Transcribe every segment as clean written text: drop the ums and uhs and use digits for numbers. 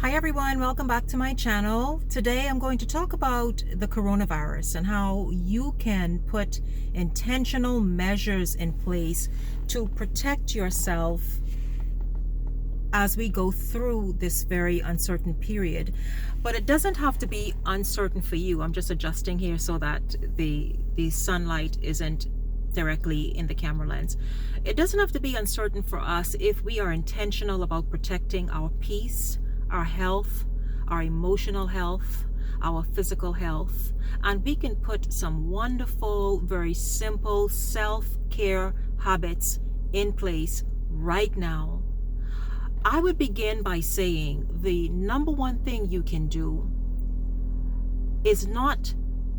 Hi everyone, welcome back to my channel. Today I'm going to talk about the coronavirus and how you can put intentional measures in place to protect yourself as we go through this very uncertain period. But it doesn't have to be uncertain for you. I'm just adjusting here so that the sunlight isn't directly in the camera lens. It doesn't have to be uncertain for us if we are intentional about protecting our peace, our health, our emotional health, our physical health, and we can put some wonderful, very simple self-care habits in place right now. I would begin by saying the number one thing you can do is not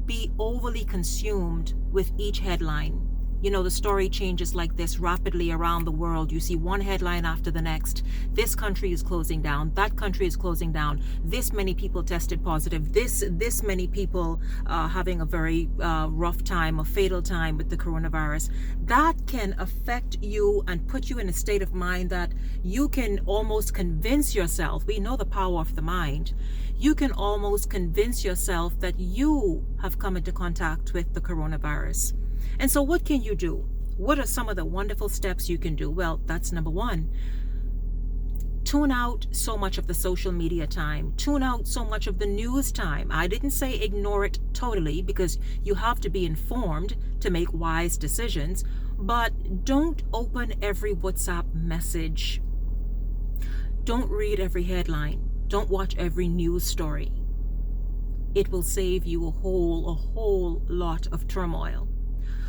be overly consumed with each headline. You know, the story changes like this rapidly around the world. You see one headline after the next. This country is closing down. That country is closing down. This many people tested positive. This many people having a very rough time, a fatal time with the coronavirus. That can affect you and put you in a state of mind that you can almost convince yourself. We know the power of the mind. You can almost convince yourself that you have come into contact with the coronavirus. And so what can you do? What are some of the wonderful steps you can do? Well, that's number one. Tune out so much of the social media time. Tune out so much of the news time. I didn't say ignore it totally, because you have to be informed to make wise decisions, but don't open every WhatsApp message. Don't read every headline. Don't watch every news story. It will save you a whole lot of turmoil.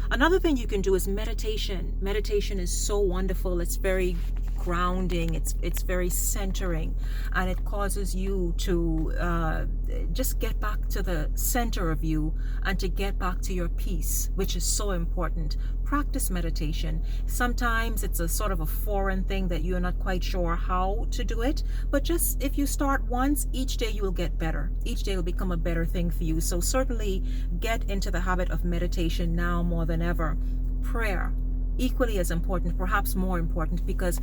Another thing you can do is meditation. Meditation is so wonderful. It's very grounding. It's very centering, and it causes you to just get back to the center of you and to get back to your peace, which is so important. Practice meditation. Sometimes it's a sort of a foreign thing that you're not quite sure how to do it, but just if you start once, each day you will get better. Each day will become a better thing for you. So certainly get into the habit of meditation now more than ever. Prayer, equally as important, perhaps more important, because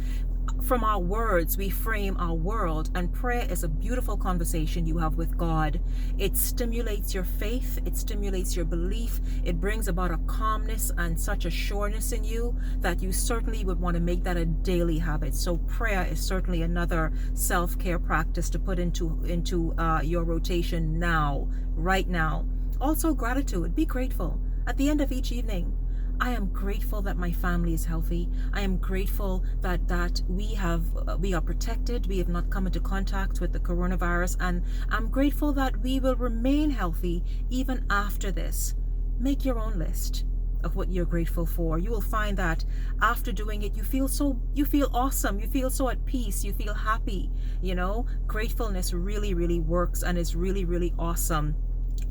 from our words we frame our world, and prayer is a beautiful conversation you have with God. It stimulates your faith, it stimulates your belief, it brings about a calmness and such a sureness in you that you certainly would want to make that a daily habit. So prayer is certainly another self-care practice to put into your rotation now, right now. Also, gratitude. Be grateful at the end of each evening. I am grateful that my family is healthy. I am grateful that we are protected. We have not come into contact with the coronavirus, and I'm grateful that we will remain healthy even after this. Make your own list of what you're grateful for. You will find that after doing it, you feel awesome. You feel so at peace. You feel happy. You know, gratefulness really works and is really awesome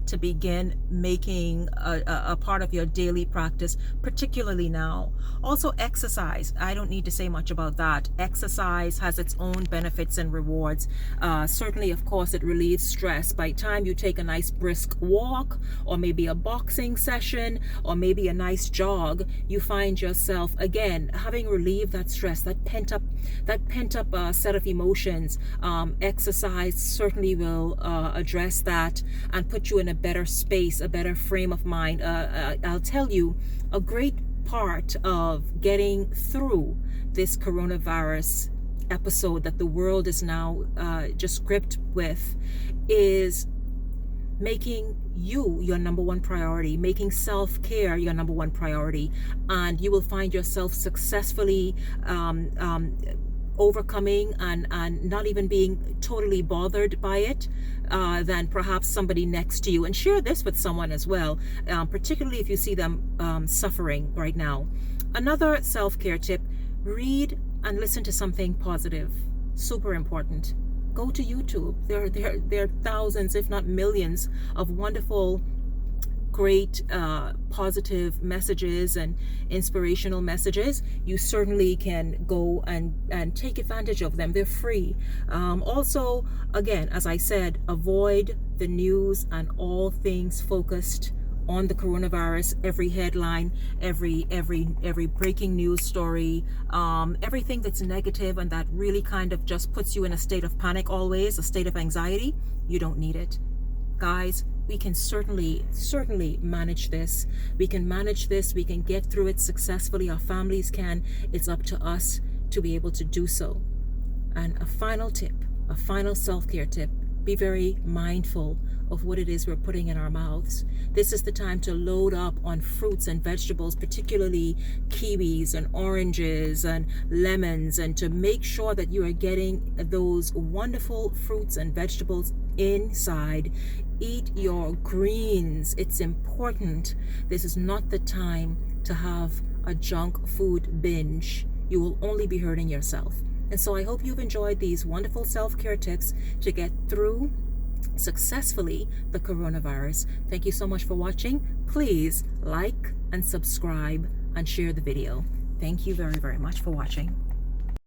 to begin making a part of your daily practice, particularly now. Also, exercise. I don't need to say much about that. Exercise has its own benefits and rewards. Certainly, of course, it relieves stress. By the time you take a nice brisk walk, or maybe a boxing session, or maybe a nice jog, you find yourself again having relieved that stress, that pent up set of emotions. Exercise certainly will address that and put you in a better space, a better frame of mind. I'll tell you, a great part of getting through this coronavirus episode that the world is now just gripped with is making you your number one priority, making self-care your number one priority, and you will find yourself successfully overcoming and not even being totally bothered by it than perhaps somebody next to you. And share this with someone as well, particularly if you see them suffering right now. Another self-care tip: read and listen to something positive. Super important. Go to YouTube. There are thousands, if not millions, of wonderful, great positive messages and inspirational messages. You certainly can go and take advantage of them. They're free. Also, again, as I said, avoid the news and all things focused on the coronavirus, every headline, every breaking news story, everything that's negative and that really kind of just puts you in a state of panic always, a state of anxiety. You don't need it. Guys, we can certainly manage this. We can manage this. We can get through it successfully. Our families can. It's up to us to be able to do so. And a final tip, a final self-care tip: be very mindful of what it is we're putting in our mouths. This is the time to load up on fruits and vegetables, particularly kiwis and oranges and lemons, and to make sure that you are getting those wonderful fruits and vegetables inside. Eat your greens. It's important. This is not the time to have a junk food binge. You will only be hurting yourself. And so I hope you've enjoyed these wonderful self-care tips to get through successfully the coronavirus. Thank you so much for watching. Please like and subscribe and share the video. Thank you very, very much for watching.